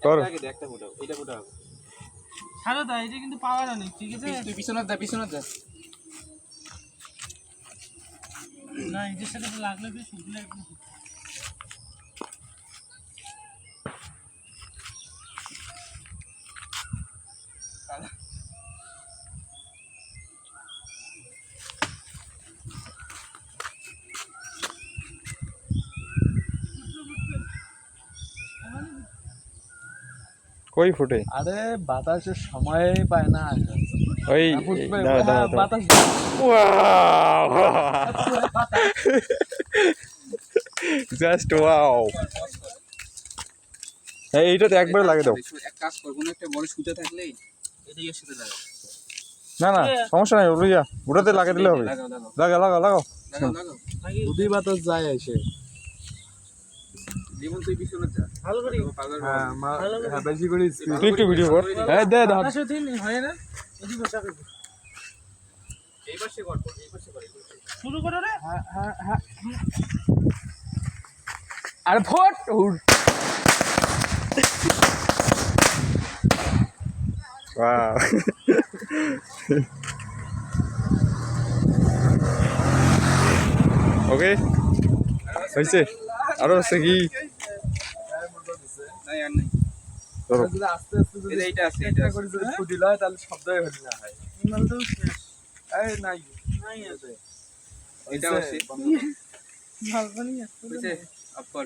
করো একটা ফুটাও এটা ফুটাও ছাড়ো দা, এটা কিন্তু পাওয়ার অনেক, ঠিক আছে? তুই পিছনে যা না, এদের সাথে তো লাগলে তো শুকলে একদম। কই ফুটে আরে বাতাসের সময় পায় না ওই দাঁড়া দাঁড়া বাতাস জাস্ট ওয়াও এইটাতে একবার লাগে দাও এক কাজ কর কোনো একটা বড় সুতা থাকলে এদিকে সুতা লাগা না না সমস্যা নাই লইয়া ওটাতে লাগিয়ে দিলে হবে লাগাও লাগা লাগা লাগাও দুই বাতাস যায় এসে লিমন তুই পিছনে যা ভালো করি। হ্যাঁ বেশি করে speed। তুই একটু ভিডিও কর হ্যাঁ দে দাও বাতাস হতেই নেই, হয় না? এদিকে বসা করবো। এই পাশে কর শুরু করো রে। হ্যাঁ হ্যাঁ হ্যাঁ আরে ফট ওয়াও ওকে হইছে আরো আছে কি নাই আর নাই ধরো যদি আস্তে আস্তে যদি এইটা আছে একটা করে যদি ফুটি লয় তাহলে শব্দই হল না হয় ইমানটাও শেষ। এই নাই নাই আছে। এটা আছে ভালো করি আসতে বুঝছে আপ কর